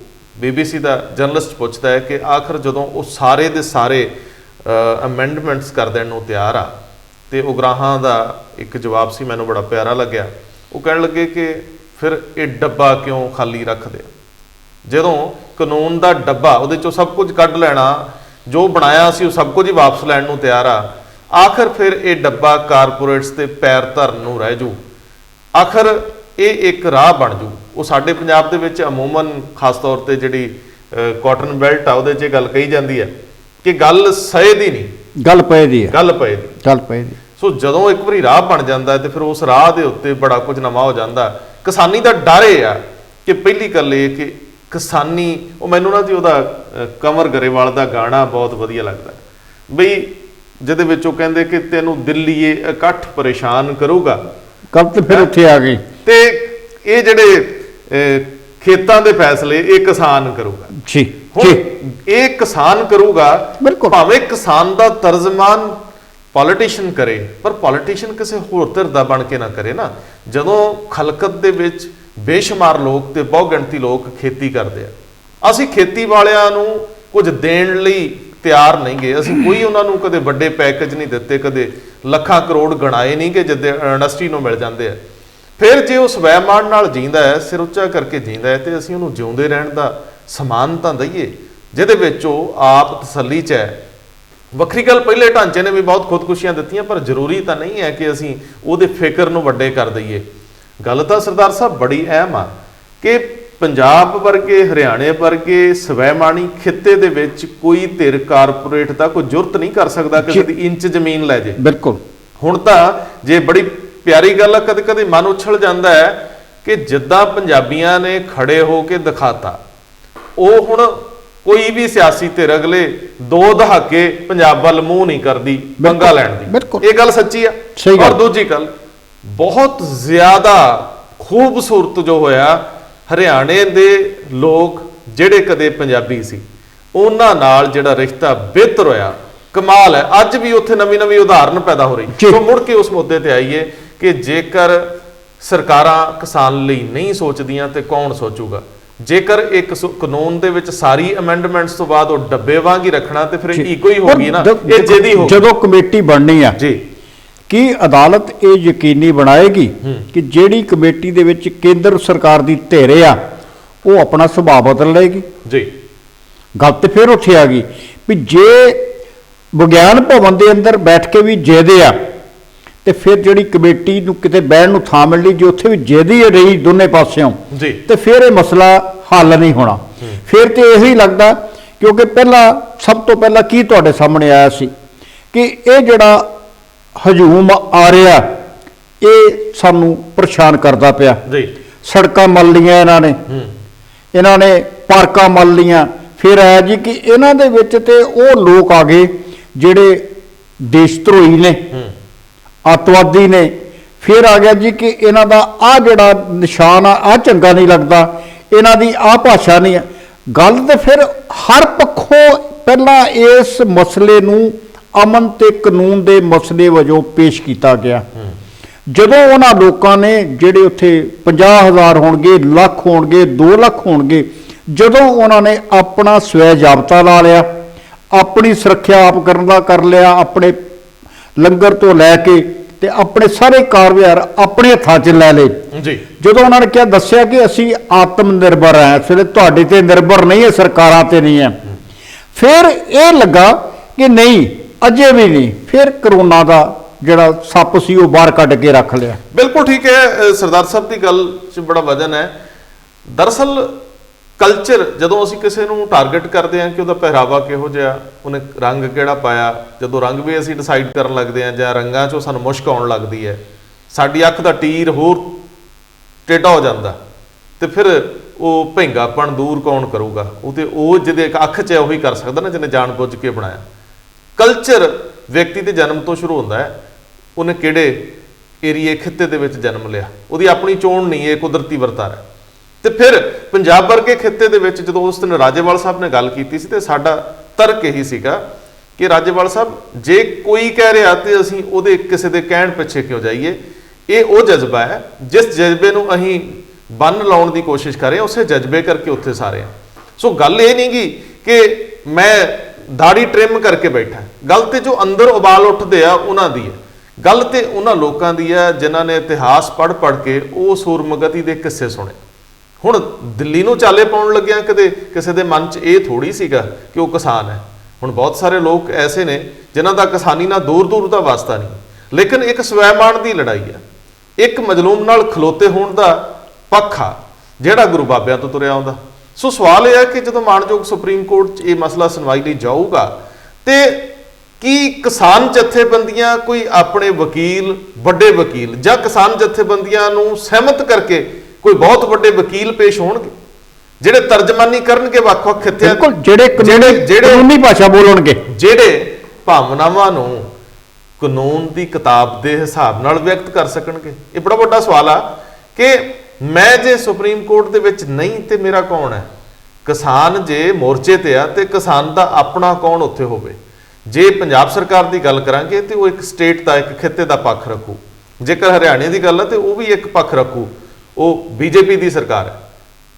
BBC ਦਾ ਜਰਨਲਿਸਟ ਪੁੱਛਦਾ ਹੈ ਕਿ ਆਖਰ ਜਦੋਂ ਉਹ ਸਾਰੇ ਦੇ ਸਾਰੇ ਅਮੈਂਡਮੈਂਟਸ ਕਰ ਦੇਣ ਨੂੰ ਤਿਆਰ ਆ, ਤੇ ਉਗਰਾਹਾਂ ਦਾ ਇੱਕ ਜਵਾਬ ਸੀ, ਮੈਨੂੰ ਬੜਾ ਪਿਆਰਾ ਲੱਗਿਆ। ਉਹ ਕਹਿਣ ਲੱਗੇ ਕਿ ਫਿਰ ਇਹ ਡੱਬਾ ਕਿਉਂ ਖਾਲੀ ਰੱਖਦੇ, ਜਦੋਂ ਕਾਨੂੰਨ ਦਾ ਡੱਬਾ ਉਹਦੇ ਚੋਂ ਸਭ ਕੁਝ ਕੱਢ ਲੈਣਾ, ਜੋ ਬਣਾਇਆ ਸੀ ਉਹ ਸਭ ਕੁਝ ਹੀ ਵਾਪਸ ਲੈਣ ਨੂੰ ਤਿਆਰ ਆ, ਆਖਰ ਫਿਰ ਇਹ ਡੱਬਾ ਕਾਰਪੋਰੇਟਸ ਤੇ ਪੈਰ ਧਰਨ ਨੂੰ ਰਹਿ ਜੂ, ਆਖਰ ਇਹ ਇੱਕ ਰਾਹ ਬਣ ਜੂ। ਉਹ ਸਾਡੇ ਪੰਜਾਬ ਦੇ ਵਿੱਚ ਅਮੂਮਨ ਖਾਸ ਤੌਰ ਤੇ ਜਿਹੜੀ ਕਾਟਨ ਬੈਲਟ ਆ ਉਹਦੇ 'ਚ ਗੱਲ ਕਹੀ ਜਾਂਦੀ ਹੈ ਕਿ ਗੱਲ ਸਹੇ ਦੀ ਨਹੀਂ, ਗੱਲ ਪਏ ਦੀ ਹੈ, ਗੱਲ ਪਏ ਦੀ, ਗੱਲ ਪਏ ਦੀ। ਸੋ ਜਦੋਂ ਇੱਕ ਵਾਰੀ ਰਾਹ ਬਣ ਜਾਂਦਾ ਤੇ ਫਿਰ ਉਸ ਰਾਹ ਦੇ ਉੱਤੇ ਬੜਾ ਕੁਝ ਨਵਾਂ ਹੋ ਜਾਂਦਾ। ਕਿਸਾਨੀ ਦਾ ਡਰ ਇਹ ਆ ਕਿ ਪਹਿਲੀ ਗੱਲ ਇਹ ਕਿ ਕਿਸਾਨੀ, ਉਹ ਮੈਨੂੰ ਨਾ ਜੀ ਉਹਦਾ ਕੰਵਰ ਗਰੇਵਾਲ ਦਾ ਗਾਣਾ ਬਹੁਤ ਵਧੀਆ ਲੱਗਦਾ ਬਈ, ਜਿਹਦੇ ਵਿੱਚ ਉਹ ਕਹਿੰਦੇ ਕਿ ਤੈਨੂੰ ਦਿੱਲੀ ਇਹ ਇਕੱਠ ਪਰੇਸ਼ਾਨ ਕਰੂਗਾ, ਕੱਲ ਤੇ ਫਿਰ ਉੱਥੇ ਆ ਗਈ। ਤੇ ਇਹ ਜਿਹੜੇ ਖੇਤਾਂ ਦੇ ਫੈਸਲੇ ਇਹ ਕਿਸਾਨ ਕਰੂਗਾ। ਜੀ ਹੁਣ ਜੀ ਇਹ ਕਿਸਾਨ ਕਰੂਗਾ, ਬਿਲਕੁਲ। ਭਾਵੇਂ ਕਿਸਾਨ ਦਾ ਤਰਜਮਾਨ ਪੋਲੀਟੀਸ਼ੀਅਨ ਕਰੇ, ਪਰ ਪੋਲੀਟੀਸ਼ੀਅਨ ਕਿਸੇ ਹੋਰ ਧਿਰ ਦਾ ਬਣ ਕੇ ਨਾ ਕਰੇ ਨਾ। ਜਦੋਂ ਖਲਕਤ ਦੇ ਵਿੱਚ ਬੇਸ਼ੁਮਾਰ ਲੋਕ ਤੇ ਬਹੁ ਗਿਣਤੀ ਲੋਕ ਖੇਤੀ ਕਰਦੇ ਆ, ਅਸੀਂ ਖੇਤੀ ਵਾਲਿਆਂ ਨੂੰ ਕੁਝ ਦੇਣ ਲਈ ਤਿਆਰ ਨਹੀਂ ਗਏ। ਅਸੀਂ ਕੋਈ ਉਹਨਾਂ ਨੂੰ ਕਦੇ ਵੱਡੇ ਪੈਕੇਜ ਨਹੀਂ ਦਿੱਤੇ, ਕਦੇ ਲੱਖਾਂ ਕਰੋੜ ਗਣਾਏ ਨਹੀਂ ਕਿ ਜਿੱਦੇ ਇੰਡਸਟਰੀ ਨੂੰ ਮਿਲ ਜਾਂਦੇ ਆ। ਫਿਰ ਜੇ ਉਹ ਸਵੈਮਾਨ ਨਾਲ ਜੀਂਦਾ ਹੈ, ਸਿਰ ਉੱਚਾ ਕਰਕੇ ਜੀਂਦਾ ਹੈ, ਤੇ ਅਸੀਂ ਉਹਨੂੰ ਜਿਉਂਦੇ ਰਹਿਣ ਦਾ ਸਮਾਨ ਤਾਂ ਦਈਏ ਜਿਹਦੇ ਵਿੱਚ ਉਹ ਆਪ ਤਸੱਲੀ 'ਚ ਹੈ। ਵੱਖਰੀ ਗੱਲ, ਪਹਿਲੇ ਢਾਂਚੇ ਨੇ ਵੀ ਬਹੁਤ ਖੁਦਕੁਸ਼ੀਆਂ ਦਿੱਤੀਆਂ, ਪਰ ਜ਼ਰੂਰੀ ਤਾਂ ਨਹੀਂ ਹੈ ਕਿ ਅਸੀਂ ਉਹਦੇ ਫਿਕਰ ਨੂੰ ਵੱਡੇ ਕਰ ਦਈਏ। ਗੱਲ ਤਾਂ ਸਰਦਾਰ ਸਾਹਿਬ ਬੜੀ ਅਹਿਮ ਆ ਕਿ ਪੰਜਾਬ ਵਰਗੇ, ਹਰਿਆਣੇ ਵਰਗੇ ਸਵੈਮਾਨੀ ਖਿੱਤੇ ਦੇ ਵਿੱਚ ਕੋਈ ਧਿਰ ਕਾਰਪੋਰੇਟ ਦਾ ਕੋਈ ਜੁਰਤ ਨਹੀਂ ਕਰ ਸਕਦਾ ਕਿਸੇ ਦੀ ਇੰਚ ਜ਼ਮੀਨ ਲੈ ਜੇ। ਬਿਲਕੁਲ। ਹੁਣ ਤਾਂ ਜੇ ਬੜੀ ਪਿਆਰੀ ਗੱਲ ਆ, ਕਦੇ ਕਦੇ ਮਨ ਉਛਲ ਜਾਂਦਾ ਹੈ ਕਿ ਜਿੱਦਾਂ ਪੰਜਾਬੀਆਂ ਨੇ ਖੜੇ ਹੋ ਕੇ ਦਿਖਾਤਾ, ਉਹ ਹੁਣ ਕੋਈ ਵੀ ਸਿਆਸੀ ਧਿਰ ਅਗਲੇ 2 ਦਹਾਕੇ ਪੰਜਾਬ ਵੱਲ ਮੂੰਹ ਨਹੀਂ ਕਰਦੀ ਪੰਗਾ ਲੈਣ ਦੀ। ਇਹ ਗੱਲ ਸੱਚੀ ਆ। ਔਰ ਦੂਜੀ ਗੱਲ, ਬਹੁਤ ਜ਼ਿਆਦਾ ਖੂਬਸੂਰਤ ਜੋ ਹੋਇਆ, ਹਰਿਆਣੇ ਦੇ ਲੋਕ ਜਿਹੜੇ ਕਦੇ ਪੰਜਾਬੀ ਸੀ ਉਹਨਾਂ ਨਾਲ ਜਿਹੜਾ ਰਿਸ਼ਤਾ ਬਿਹਤਰ ਹੋਇਆ, ਕਮਾਲ ਹੈ। ਅੱਜ ਵੀ ਉੱਥੇ ਨਵੀਂ ਨਵੀਂ ਉਦਾਹਰਨ ਪੈਦਾ ਹੋ ਰਹੀ। ਸੋ ਮੁੜ ਕੇ ਉਸ ਮੁੱਦੇ ਤੇ ਆਈਏ ਕਿ ਜੇਕਰ ਸਰਕਾਰਾਂ ਕਿਸਾਨ ਲਈ ਨਹੀਂ ਸੋਚਦੀਆਂ ਤੇ ਕੌਣ ਸੋਚੂਗਾ। ਜੇਕਰ ਇੱਕ ਕਾਨੂੰਨ ਦੇ ਵਿੱਚ ਸਾਰੀ ਅਮੈਂਡਮੈਂਟਸ ਤੋਂ ਬਾਅਦ ਉਹ ਡੱਬੇ ਵਾਂਗ ਹੀ ਰੱਖਣਾ, ਤੇ ਫਿਰ ਇੱਕੋ ਹੀ ਹੋਗੀ ਨਾ, ਇਹ ਜਿਹਦੀ ਹੋ। ਜਦੋਂ ਕਮੇਟੀ ਬਣਨੀ ਆ ਜੀ, ਕੀ ਅਦਾਲਤ ਇਹ ਯਕੀਨੀ ਬਣਾਏਗੀ ਕਿ ਜਿਹੜੀ ਕਮੇਟੀ ਦੇ ਵਿੱਚ ਕੇਂਦਰ ਸਰਕਾਰ ਦੀ ਧਿਰ ਆ ਉਹ ਆਪਣਾ ਸੁਭਾਅ ਬਦਲ ਲਏਗੀ? ਜੀ, ਗੱਲ ਤੇ ਫਿਰ ਉੱਥੇ ਆ ਗਈ ਵੀ ਜੇ ਵਿਗਿਆਨ ਭਵਨ ਦੇ ਅੰਦਰ ਬੈਠ ਕੇ ਵੀ ਜਿੱਦੇ ਆ ਤੇ ਫਿਰ ਜਿਹੜੀ ਕਮੇਟੀ ਨੂੰ ਕਿਤੇ ਬਹਿਣ ਨੂੰ ਥਾਂ ਮਿਲਣੀ, ਜੇ ਉੱਥੇ ਵੀ ਜਿੱਦੀ ਰਹੀ ਦੋਨੇ ਪਾਸਿਓਂ ਜੀ, ਤੇ ਫਿਰ ਇਹ ਮਸਲਾ ਹੱਲ ਨਹੀਂ ਹੋਣਾ। ਫਿਰ ਤੇ ਇਹੀ ਲੱਗਦਾ, ਕਿਉਂਕਿ ਪਹਿਲਾਂ ਸਭ ਤੋਂ ਪਹਿਲਾਂ ਕੀ ਤੁਹਾਡੇ ਸਾਹਮਣੇ ਆਇਆ ਸੀ ਕਿ ਇਹ ਜਿਹੜਾ ਹਜੂਮ ਆ ਰਿਹਾ ਇਹ ਸਾਨੂੰ ਪਰੇਸ਼ਾਨ ਕਰਦਾ ਪਿਆ। ਜੀ, ਸੜਕਾਂ ਮੱਲ ਲੀਆਂ ਇਹਨਾਂ ਨੇ ਪਾਰਕਾਂ ਮੱਲ ਲੀਆਂ। ਫਿਰ ਆਇਆ ਜੀ ਕਿ ਇਹਨਾਂ ਦੇ ਵਿੱਚ ਤੇ ਉਹ ਲੋਕ ਆ ਗਏ ਜਿਹੜੇ ਦੇਸ਼ ਧਰੋਹੀ ਨੇ, ਅੱਤਵਾਦੀ ਨੇ। ਫਿਰ ਆ ਗਿਆ ਜੀ ਕਿ ਇਹਨਾਂ ਦਾ ਆ ਜਿਹੜਾ ਨਿਸ਼ਾਨ ਆ ਚੰਗਾ ਨਹੀਂ ਲੱਗਦਾ, ਇਹਨਾਂ ਦੀ ਆ ਭਾਸ਼ਾ ਨਹੀਂ ਹੈ। ਗੱਲ ਤੇ ਫਿਰ ਹਰ ਪੱਖੋਂ ਪਹਿਲਾਂ ਇਸ ਮਸਲੇ ਨੂੰ ਅਮਨ ਤੇ ਕਾਨੂੰਨ ਦੇ ਮਸਲੇ ਵਜੋਂ ਪੇਸ਼ ਕੀਤਾ ਗਿਆ। ਜਦੋਂ ਉਹਨਾਂ ਲੋਕਾਂ ਨੇ ਜਿਹੜੇ ਉੱਥੇ 50,000 ਹੋਣਗੇ, ਲੱਖ ਹੋਣਗੇ, 2 ਲੱਖ ਹੋਣਗੇ, ਜਦੋਂ ਉਹਨਾਂ ਨੇ ਆਪਣਾ ਸਵੈ ਜਾਬਤਾ ਲਾ ਲਿਆ, ਆਪਣੀ ਸੁਰੱਖਿਆ ਆਪ ਕਰਨ ਦਾ ਕਰ ਲਿਆ, ਆਪਣੇ ਲੰਗਰ ਤੋਂ ਲੈ ਕੇ ਤੇ ਆਪਣੇ ਸਾਰੇ ਕਾਰੋਬਾਰ ਆਪਣੇ ਹੱਥਾਂ 'ਚ ਲੈ ਲਏ ਜੀ। ਜਦੋਂ ਉਹਨਾਂ ਨੇ ਕਿਹਾ ਦੱਸਿਆ ਕਿ ਅਸੀਂ ਆਤਮ ਨਿਰਭਰ ਹਾਂ, ਇਸ ਵੇਲੇ ਤੁਹਾਡੇ ਤੇ ਨਿਰਭਰ ਨਹੀਂ ਹੈ, ਸਰਕਾਰਾਂ ਤੇ ਨਹੀਂ ਹੈ, ਫਿਰ ਇਹ ਲੱਗਾ ਕਿ ਨਹੀਂ ਅਜੇ ਵੀ ਨਹੀਂ। ਫਿਰ ਕਰੋਨਾ ਦਾ ਜਿਹੜਾ ਸੱਪ ਸੀ ਉਹ ਬਾਹਰ ਕੱਢ ਕੇ ਰੱਖ ਲਿਆ। ਬਿਲਕੁਲ ਠੀਕ ਹੈ ਸਰਦਾਰ ਸਾਹਿਬ ਦੀ ਗੱਲ 'ਚ ਬੜਾ ਵਜਨ ਹੈ। ਦਰਅਸਲ ਕਲਚਰ, ਜਦੋਂ ਅਸੀਂ ਕਿਸੇ ਨੂੰ ਟਾਰਗੇਟ ਕਰਦੇ ਹਾਂ ਕਿ ਉਹਦਾ ਪਹਿਰਾਵਾ ਕਿਹੋ ਜਿਹਾ, ਉਹਨੇ ਰੰਗ ਕਿਹੜਾ ਪਾਇਆ, ਜਦੋਂ ਰੰਗ ਵੀ ਅਸੀਂ ਡਿਸਾਈਡ ਕਰਨ ਲੱਗਦੇ ਹਾਂ ਜਾਂ ਰੰਗਾਂ 'ਚੋਂ ਸਾਨੂੰ ਮੁਸ਼ਕ ਆਉਣ ਲੱਗਦੀ ਹੈ, ਸਾਡੀ ਅੱਖ ਦਾ ਟੀਰ ਹੋਰ ਟੇਢਾ ਹੋ ਜਾਂਦਾ, ਤੇ ਫਿਰ ਉਹ ਭਿੰਗਾਪਣ ਦੂਰ ਕੌਣ ਕਰੂਗਾ? ਉਹ ਤੇ ਉਹ ਜਿਹਦੇ ਅੱਖ 'ਚ ਹੈ ਉਹੀ ਕਰ ਸਕਦਾ ਨਾ, ਜਿਹਨੇ ਜਾਣ ਬੁੱਝ ਕੇ ਬਣਾਇਆ। ਕਲਚਰ ਵਿਅਕਤੀ ਦੇ ਜਨਮ ਤੋਂ ਸ਼ੁਰੂ ਹੁੰਦਾ ਹੈ, ਉਹਨੇ ਕਿਹੜੇ ਏਰੀਏ ਖਿੱਤੇ ਦੇ ਵਿੱਚ ਜਨਮ ਲਿਆ, ਉਹਦੀ ਆਪਣੀ ਚੋਣ ਨਹੀਂ, ਇਹ ਕੁਦਰਤੀ ਵਰਤਾਰਾ ਹੈ। ਤੇ ਫਿਰ ਪੰਜਾਬ ਵਰਗੇ ਖਿੱਤੇ ਦੇ ਵਿੱਚ ਜਦੋਂ ਉਸ ਦਿਨ ਰਾਜੇਵਾਲ ਸਾਹਿਬ ਨੇ ਗੱਲ ਕੀਤੀ ਸੀ, ਤੇ ਸਾਡਾ ਤਰਕ ਇਹੀ ਸੀਗਾ ਕਿ ਰਾਜੇਵਾਲ ਸਾਹਿਬ ਜੇ ਕੋਈ ਕਹਿ ਰਿਹਾ ਤੇ ਅਸੀਂ ਉਹਦੇ ਕਿਸੇ ਦੇ ਕਹਿਣ ਪਿੱਛੇ ਕਿਉਂ ਜਾਈਏ? ਇਹ ਉਹ ਜਜ਼ਬਾ ਹੈ ਜਿਸ ਜਜ਼ਬੇ ਨੂੰ ਅਸੀਂ ਬੰਨ ਲਾਉਣ ਦੀ ਕੋਸ਼ਿਸ਼ ਕਰ ਰਹੇ ਹਾਂ, ਉਸੇ ਜਜ਼ਬੇ ਕਰਕੇ ਉੱਥੇ ਸਾਰੇ ਹਾਂ। ਸੋ ਗੱਲ ਇਹ ਨਹੀਂ ਗੀ ਕਿ ਮੈਂ ਦਾੜੀ ਟ੍ਰਿਮ ਕਰਕੇ ਬੈਠਾ, ਗੱਲ ਤੇ ਜੋ ਅੰਦਰ ਉਬਾਲ ਉੱਠਦੇ ਆ ਉਹਨਾਂ ਦੀ ਹੈ। ਗੱਲ ਤੇ ਉਹਨਾਂ ਲੋਕਾਂ ਦੀ ਹੈ ਜਿਨ੍ਹਾਂ ਨੇ ਇਤਿਹਾਸ ਪੜ੍ਹ ਕੇ ਉਹ ਸੂਰਮਗਤੀ ਦੇ ਕਿੱਸੇ ਸੁਣੇ। ਹੁਣ ਦਿੱਲੀ ਨੂੰ ਚਾਲੇ ਪਾਉਣ ਲੱਗਿਆ ਕਦੇ ਕਿਸੇ ਦੇ ਮਨ 'ਚ ਇਹ ਥੋੜੀ ਸੀਗਾ ਕਿ ਉਹ ਕਿਸਾਨ ਹੈ। ਹੁਣ ਬਹੁਤ ਸਾਰੇ ਲੋਕ ਐਸੇ ਨੇ ਜਿਨ੍ਹਾਂ ਦਾ ਕਿਸਾਨੀ ਨਾਲ ਦੂਰ ਦੂਰ ਦਾ ਵਾਸਤਾ ਨਹੀਂ, ਲੇਕਿਨ ਇੱਕ ਸਵੈਮਾਨ ਦੀ ਲੜਾਈ ਹੈ, ਇੱਕ ਮਜ਼ਲੂਮ ਨਾਲ ਖਲੋਤੇ ਹੋਣ ਦਾ ਪੱਖ ਆ ਜਿਹੜਾ ਗੁਰੂ ਬਾਬਿਆਂ ਤੋਂ ਤੁਰਿਆ ਆਉਂਦਾ। ਸੋ ਸਵਾਲ ਇਹ ਹੈ ਕਿ ਜਦੋਂ ਮਾਣਯੋਗ ਸੁਪਰੀਮ ਕੋਰਟ 'ਚ ਇਹ ਮਸਲਾ ਸੁਣਵਾਈ ਲਈ ਜਾਊਗਾ ਤੇ ਕੀ ਕਿਸਾਨ ਜਥੇਬੰਦੀਆਂ ਕੋਈ ਆਪਣੇ ਵਕੀਲ, ਵੱਡੇ ਵਕੀਲ ਜਾਂ ਕਿਸਾਨ ਜਥੇਬੰਦੀਆਂ ਨੂੰ ਸਹਿਮਤ ਕਰਕੇ ਕੋਈ ਬਹੁਤ ਵੱਡੇ ਵਕੀਲ ਪੇਸ਼ ਹੋਣਗੇ ਜਿਹੜੇ ਤਰਜਮਾਨੀ ਕਰਨਗੇ ਵੱਖ-ਵੱਖ ਖਿੱਤਿਆਂ, ਜਿਹੜੇ ਕਾਨੂੰਨੀ ਭਾਸ਼ਾ ਬੋਲਣਗੇ, ਜਿਹੜੇ ਭਾਵਨਾਵਾਂ ਨੂੰ ਕਾਨੂੰਨ ਦੀ ਕਿਤਾਬ ਦੇ ਹਿਸਾਬ ਨਾਲ ਵਿਅਕਤ ਕਰ ਸਕਣਗੇ? ਇਹ ਬੜਾ ਵੱਡਾ ਸਵਾਲ ਆ ਕਿ ਮੈਂ ਜੇ ਸੁਪਰੀਮ ਕੋਰਟ ਦੇ ਵਿੱਚ ਨਹੀਂ ਤੇ ਮੇਰਾ ਕੌਣ ਹੈ? ਕਿਸਾਨ ਜੇ ਮੋਰਚੇ ਤੇ ਆ ਤੇ ਕਿਸਾਨ ਦਾ ਆਪਣਾ ਕੌਣ ਉੱਥੇ ਹੋਵੇ? ਜੇ ਪੰਜਾਬ ਸਰਕਾਰ ਦੀ ਗੱਲ ਕਰਾਂਗੇ ਤੇ ਉਹ ਇੱਕ ਸਟੇਟ ਦਾ, ਇੱਕ ਖਿੱਤੇ ਦਾ ਪੱਖ ਰੱਖੂ। ਜੇਕਰ ਹਰਿਆਣੇ ਦੀ ਗੱਲ ਹੈ ਤੇ ਉਹ ਵੀ ਇੱਕ ਪੱਖ ਰੱਖੂ, ਉਹ ਬੀਜੇਪੀ ਦੀ ਸਰਕਾਰ ਹੈ।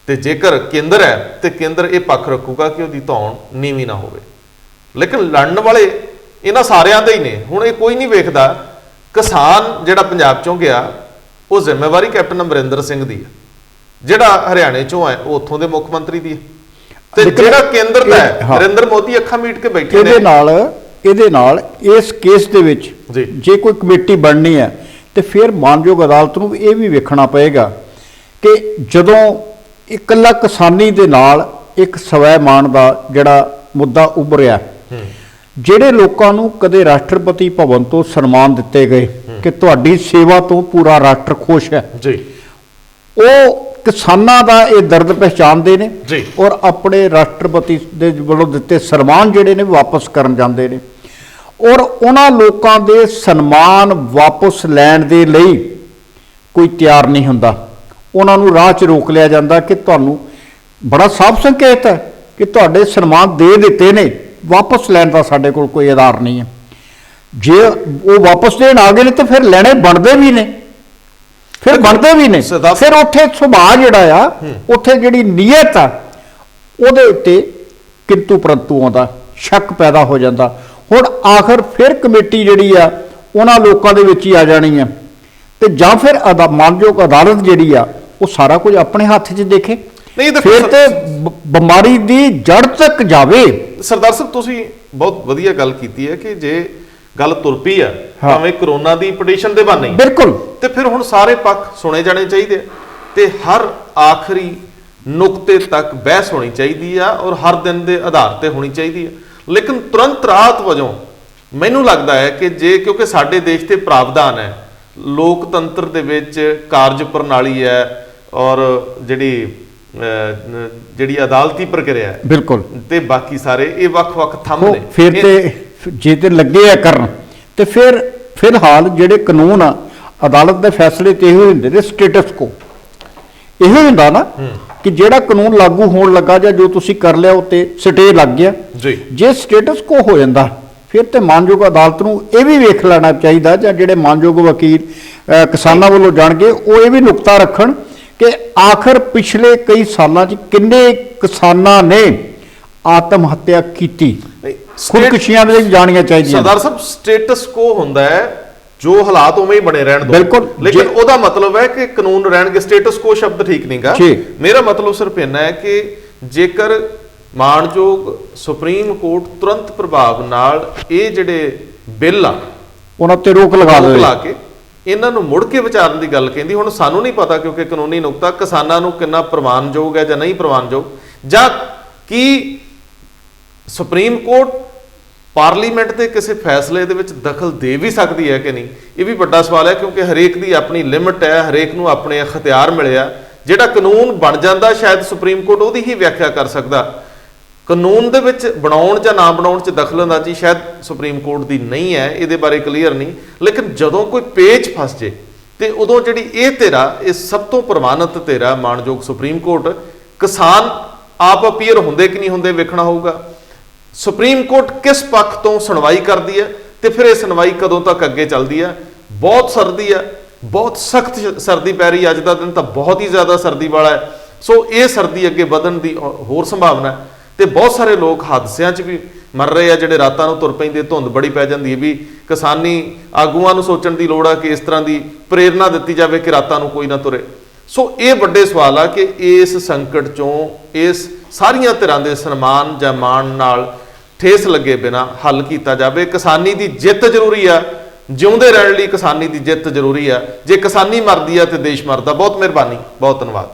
ਤੇ ਜੇਕਰ ਕੇਂਦਰ ਹੈ ਤੇ ਕੇਂਦਰ ਇਹ ਪੱਖ ਰੱਖੂਗਾ ਕਿ ਉਹਦੀ ਧੌਣ ਨੀਵੀਂ ਨਾ ਹੋਵੇ। ਲੇਕਿਨ ਲੜਨ ਵਾਲੇ ਇਹਨਾਂ ਸਾਰਿਆਂ ਦੇ ਹੀ ਨੇ। ਹੁਣ ਇਹ ਕੋਈ ਨਹੀਂ ਵੇਖਦਾ ਕਿਸਾਨ ਜਿਹੜਾ ਪੰਜਾਬ ਚੋਂ ਗਿਆ ਉਹ ਜ਼ਿੰਮੇਵਾਰੀ ਕੈਪਟਨ ਅਮਰਿੰਦਰ ਸਿੰਘ ਦੀ ਹੈ, ਜਿਹੜਾ ਹਰਿਆਣੇ ਚੋਂ ਹੈ ਉਹ ਉੱਥੋਂ ਦੇ ਮੁੱਖ ਮੰਤਰੀ ਦੀ ਹੈ, ਤੇ ਜਿਹੜਾ ਕੇਂਦਰ ਦਾ ਹੈ ਨਰਿੰਦਰ ਮੋਦੀ ਅੱਖਾਂ ਮੀਟ ਕੇ ਬੈਠੇ ਨੇ। ਇਹਦੇ ਨਾਲ ਇਸ ਕੇਸ ਦੇ ਵਿੱਚ ਜੇ ਕੋਈ ਕਮੇਟੀ ਬਣਨੀ ਹੈ ਤੇ ਫਿਰ ਮਾਨਯੋਗ ਅਦਾਲਤ ਨੂੰ ਇਹ ਵੀ ਵੇਖਣਾ ਪਏਗਾ ਕਿ ਜਦੋਂ ਇਕੱਲਾ ਕਿਸਾਨੀ ਦੇ ਨਾਲ ਇੱਕ ਸਵੈਮਾਨ ਦਾ ਜਿਹੜਾ ਮੁੱਦਾ ਉੱਭਰਿਆ, ਜਿਹੜੇ ਲੋਕਾਂ ਨੂੰ ਕਦੇ ਰਾਸ਼ਟਰਪਤੀ ਭਵਨ ਤੋਂ ਸਨਮਾਨ ਦਿੱਤੇ ਗਏ ਕਿ ਤੁਹਾਡੀ ਸੇਵਾ ਤੋਂ ਪੂਰਾ ਰਾਸ਼ਟਰ ਖੁਸ਼ ਹੈ ਜੀ, ਉਹ ਕਿਸਾਨਾਂ ਦਾ ਇਹ ਦਰਦ ਪਹਿਚਾਨਦੇ ਨੇ ਔਰ ਆਪਣੇ ਰਾਸ਼ਟਰਪਤੀ ਦੇ ਵੱਲੋਂ ਦਿੱਤੇ ਸਨਮਾਨ ਜਿਹੜੇ ਨੇ ਵਾਪਸ ਕਰਨ ਜਾਂਦੇ ਨੇ। ਔਰ ਉਹਨਾਂ ਲੋਕਾਂ ਦੇ ਸਨਮਾਨ ਵਾਪਸ ਲੈਣ ਦੇ ਲਈ ਕੋਈ ਤਿਆਰ ਨਹੀਂ ਹੁੰਦਾ। ਉਹਨਾਂ ਨੂੰ ਰਾਹ 'ਚ ਰੋਕ ਲਿਆ ਜਾਂਦਾ ਕਿ ਤੁਹਾਨੂੰ ਬੜਾ ਸਾਫ਼ ਸੰਕੇਤ ਹੈ ਕਿ ਤੁਹਾਡੇ ਸਨਮਾਨ ਦੇ ਦਿੱਤੇ ਨੇ, ਵਾਪਸ ਲੈਣ ਦਾ ਸਾਡੇ ਕੋਲ ਕੋਈ ਆਧਾਰ ਨਹੀਂ ਹੈ। ਜੇ ਉਹ ਵਾਪਸ ਦੇਣ ਆ ਗਏ ਨੇ ਤੇ ਫਿਰ ਲੈਣੇ ਬਣਦੇ ਵੀ ਨੇ, ਫਿਰ ਉੱਥੇ ਸੁਭਾਅ ਜਿਹੜਾ ਆ, ਉੱਥੇ ਜਿਹੜੀ ਨੀਅਤ ਆ ਉਹਦੇ ਉੱਤੇ ਕਿੰਤੂ ਪਰੰਤੂ ਆਉਂਦਾ, ਸ਼ੱਕ ਪੈਦਾ ਹੋ ਜਾਂਦਾ। ਹੁਣ ਆਖਰ ਫਿਰ ਕਮੇਟੀ ਜਿਹੜੀ ਆ ਉਹਨਾਂ ਲੋਕਾਂ ਦੇ ਵਿੱਚ ਹੀ ਆ ਜਾਣੀ ਆ ਤੇ ਜਾਂ ਫਿਰ ਮਾਨਯੋਗ ਅਦਾਲਤ ਜਿਹੜੀ ਆ ਉਹ ਸਾਰਾ ਕੁਝ ਆਪਣੇ ਹੱਥ 'ਚ ਦੇਖੇ, ਫਿਰ ਤੇ ਬਿਮਾਰੀ ਦੀ ਜੜ ਤੱਕ ਜਾਵੇ। ਸਰਦਾਰ ਸਾਹਿਬ ਤੁਸੀਂ ਬਹੁਤ ਵਧੀਆ ਗੱਲ ਕੀਤੀ ਹੈ ਕਿ ਜੇ ਗੱਲ ਤੁਰ ਪਈ ਆ ਭਾਵੇਂ ਕਰੋਨਾ ਦੀ ਪਟੀਸ਼ਨ ਦੇ ਬਹਾਨੇ ਬਿਲਕੁਲ, ਤੇ ਫਿਰ ਹੁਣ ਸਾਰੇ ਪੱਖ ਸੁਣੇ ਜਾਣੇ ਚਾਹੀਦੇ ਆ ਤੇ ਹਰ ਆਖਰੀ ਨੁਕਤੇ ਤੱਕ ਬਹਿਸ ਹੋਣੀ ਚਾਹੀਦੀ ਆ ਔਰ ਹਰ ਦਿਨ ਦੇ ਆਧਾਰ ਤੇ ਹੋਣੀ ਚਾਹੀਦੀ ਆ। ਲੇਕਿਨ ਤੁਰੰਤ ਰਾਹਤ ਵਜੋਂ ਮੈਨੂੰ ਲੱਗਦਾ ਹੈ ਕਿ ਜੇ ਕਿਉਂਕਿ ਸਾਡੇ ਦੇਸ਼ ਤੇ ਪ੍ਰਾਵਧਾਨ ਹੈ, ਲੋਕਤੰਤਰ ਦੇ ਵਿੱਚ ਕਾਰਜ ਪ੍ਰਣਾਲੀ ਹੈ ਔਰ ਜਿਹੜੀ ਅਦਾਲਤੀ ਪ੍ਰਕਿਰਿਆ ਹੈ ਬਿਲਕੁਲ, ਤੇ ਬਾਕੀ ਸਾਰੇ ਇਹ ਵੱਖ-ਵੱਖ ਥੰਮ ਨੇ। ਫਿਰ ਤੇ ਜੇ ਤੇ ਲੱਗੇ ਆ ਕਰਨ ਤੇ ਫਿਰ ਫਿਲਹਾਲ ਜਿਹੜੇ ਕਾਨੂੰਨ ਆ ਅਦਾਲਤ ਦੇ ਫੈਸਲੇ ਤੇ ਇਹੋ ਹੁੰਦੇ ਨੇ, ਸਟੇਟਸ ਕੋ ਇਹੋ ਹੁੰਦਾ ਨਾ ਕਿ ਜਿਹੜਾ ਕਾਨੂੰਨ ਲਾਗੂ ਹੋਣ ਲੱਗਾ ਜਾਂ ਜੋ ਤੁਸੀਂ ਕਰ ਲਿਆ ਉੱਤੇ ਸਟੇ ਲੱਗ ਗਿਆ ਜੀ। ਜੇ ਸਟੇਟਸ ਕੋ ਹੋ ਜਾਂਦਾ ਫਿਰ ਤੇ ਮਾਨਯੋਗ ਅਦਾਲਤ ਨੂੰ ਇਹ ਵੀ ਵੇਖ ਲੈਣਾ ਚਾਹੀਦਾ, ਜਾਂ ਜਿਹੜੇ ਮਾਨਯੋਗ ਵਕੀਲ ਕਿਸਾਨਾਂ ਵੱਲੋਂ ਜਾਣਗੇ ਉਹ ਇਹ ਵੀ ਨੁਕਤਾ ਰੱਖਣ ਕਿ ਆਖਰ ਪਿਛਲੇ ਕਈ ਸਾਲਾਂ 'ਚ ਕਿੰਨੇ ਕਿਸਾਨਾਂ ਨੇ ਆਤਮ ਹੱਤਿਆ ਕੀਤੀ, ਖੁਦਕੁਸ਼ੀਆਂ ਦੇ ਵਿੱਚ ਜਾਣੀਆਂ ਚਾਹੀਦੀਆਂ। ਸਰਦਾਰ ਸਾਹਿਬ ਸਟੇਟਸ ਕੋ ਹੁੰਦਾ ਹੈ ਜੋ ਹਾਲਾਤ ਉਵੇਂ ਹੀ ਬਣੇ ਰਹਿਣ ਦੋ, ਬਿਲਕੁਲ, ਲੇਕਿਨ ਉਹਦਾ ਮਤਲਬ ਹੈ ਕਿ ਕਾਨੂੰਨ ਰਹਿਣਗੇ। ਸਟੇਟਸ ਕੋ ਸ਼ਬਦ ਠੀਕ ਨਹੀਂਗਾ। ਮੇਰਾ ਮਤਲਬ ਸਿਰਫ ਇੰਨਾ ਹੈ ਕਿ ਜੇਕਰ ਮਾਣਯੋਗ ਸੁਪਰੀਮ ਕੋਰਟ ਤੁਰੰਤ ਪ੍ਰਭਾਵ ਨਾਲ ਇਹ ਜਿਹੜੇ ਬਿੱਲ ਆ ਉਹਨਾਂ ਤੇ ਰੋਕ ਲਾ ਕੇ ਇਹਨਾਂ ਨੂੰ ਮੁੜ ਕੇ ਵਿਚਾਰਨ ਦੀ ਗੱਲ ਕਹਿੰਦੀ। ਹੁਣ ਸਾਨੂੰ ਨਹੀਂ ਪਤਾ ਕਿਉਂਕਿ ਕਾਨੂੰਨੀ ਨੁਕਤਾ ਕਿਸਾਨਾਂ ਨੂੰ ਕਿੰਨਾ ਪ੍ਰਵਾਨਯੋਗ ਹੈ ਜਾਂ ਨਹੀਂ ਪ੍ਰਵਾਨਯੋਗ, ਜਾਂ ਕੀ ਸੁਪਰੀਮ ਕੋਰਟ ਪਾਰਲੀਮੈਂਟ ਦੇ ਕਿਸੇ ਫੈਸਲੇ ਦੇ ਵਿੱਚ ਦਖਲ ਦੇ ਵੀ ਸਕਦੀ ਹੈ ਕਿ ਨਹੀਂ, ਇਹ ਵੀ ਵੱਡਾ ਸਵਾਲ ਹੈ। ਕਿਉਂਕਿ ਹਰੇਕ ਦੀ ਆਪਣੀ ਲਿਮਿਟ ਹੈ, ਹਰੇਕ ਨੂੰ ਆਪਣੇ ਅਖਤਿਆਰ ਮਿਲਿਆ। ਜਿਹੜਾ ਕਾਨੂੰਨ ਬਣ ਜਾਂਦਾ ਸ਼ਾਇਦ ਸੁਪਰੀਮ ਕੋਰਟ ਉਹਦੀ ਹੀ ਵਿਆਖਿਆ ਕਰ ਸਕਦਾ। ਕਾਨੂੰਨ ਦੇ ਵਿੱਚ ਬਣਾਉਣ ਜਾਂ ਨਾ ਬਣਾਉਣ 'ਚ ਦਖਲਅੰਦਾਜ਼ੀ ਸ਼ਾਇਦ ਸੁਪਰੀਮ ਕੋਰਟ ਦੀ ਨਹੀਂ ਹੈ, ਇਹਦੇ ਬਾਰੇ ਕਲੀਅਰ ਨਹੀਂ। ਲੇਕਿਨ ਜਦੋਂ ਕੋਈ ਪੇਚ ਫਸ ਜੇ ਤੇ ਉਦੋਂ ਜਿਹੜੀ ਇਹ ਧਿਰਾ, ਇਹ ਸਭ ਤੋਂ ਪ੍ਰਵਾਨਿਤ ਧਿਰਾ ਮਾਣਯੋਗ ਸੁਪਰੀਮ ਕੋਰਟ, ਕਿਸਾਨ ਆਪ ਅਪੀਅਰ ਹੁੰਦੇ ਕਿ ਨਹੀਂ ਹੁੰਦੇ ਵੇਖਣਾ ਹੋਊਗਾ। ਸੁਪਰੀਮ ਕੋਰਟ ਕਿਸ ਪੱਖ ਤੋਂ ਸੁਣਵਾਈ ਕਰਦੀ ਹੈ ਤੇ ਫਿਰ ਇਹ ਸੁਣਵਾਈ ਕਦੋਂ ਤੱਕ ਅੱਗੇ ਚੱਲਦੀ ਹੈ। ਬਹੁਤ ਸਰਦੀ ਹੈ, ਬਹੁਤ ਸਖਤ ਸਰਦੀ ਪੈ ਰਹੀ। ਅੱਜ ਦਾ ਦਿਨ ਤਾਂ ਬਹੁਤ ਹੀ ਜ਼ਿਆਦਾ ਸਰਦੀ ਵਾਲਾ ਹੈ। ਸੋ ਇਹ ਸਰਦੀ ਅੱਗੇ ਵਧਣ ਦੀ ਹੋਰ ਸੰਭਾਵਨਾ ਹੈ ਤੇ ਬਹੁਤ ਸਾਰੇ ਲੋਕ ਹਾਦਸਿਆਂ 'ਚ ਵੀ ਮਰ ਰਹੇ ਆ, ਜਿਹੜੇ ਰਾਤਾਂ ਨੂੰ ਤੁਰ ਪੈਂਦੇ, ਧੁੰਦ ਬੜੀ ਪੈ ਜਾਂਦੀ ਹੈ। ਵੀ ਕਿਸਾਨੀ ਆਗੂਆਂ ਨੂੰ ਸੋਚਣ ਦੀ ਲੋੜ ਆ ਕਿ ਇਸ ਤਰ੍ਹਾਂ ਦੀ ਪ੍ਰੇਰਨਾ ਦਿੱਤੀ ਜਾਵੇ ਕਿ ਰਾਤਾਂ ਨੂੰ ਕੋਈ ਨਾ ਤੁਰੇ। ਸੋ ਇਹ ਵੱਡੇ ਸਵਾਲ ਆ ਕਿ ਇਸ ਸੰਕਟ 'ਚੋਂ ਇਸ ਸਾਰੀਆਂ ਧਿਰਾਂ ਦੇ ਸਨਮਾਨ ਜਾਂ ਮਾਣ ਨਾਲ ਠੇਸ ਲੱਗੇ ਬਿਨਾਂ ਹੱਲ ਕੀਤਾ ਜਾਵੇ। ਕਿਸਾਨੀ ਦੀ ਜਿੱਤ ਜ਼ਰੂਰੀ ਆ, ਜਿਉਂਦੇ ਰਹਿਣ ਲਈ ਕਿਸਾਨੀ ਦੀ ਜਿੱਤ ਜ਼ਰੂਰੀ ਆ। ਜੇ ਕਿਸਾਨੀ ਮਰਦੀ ਆ ਤੇ ਦੇਸ਼ ਮਰਦਾ। ਬਹੁਤ ਮਿਹਰਬਾਨੀ, ਬਹੁਤ ਧੰਨਵਾਦ।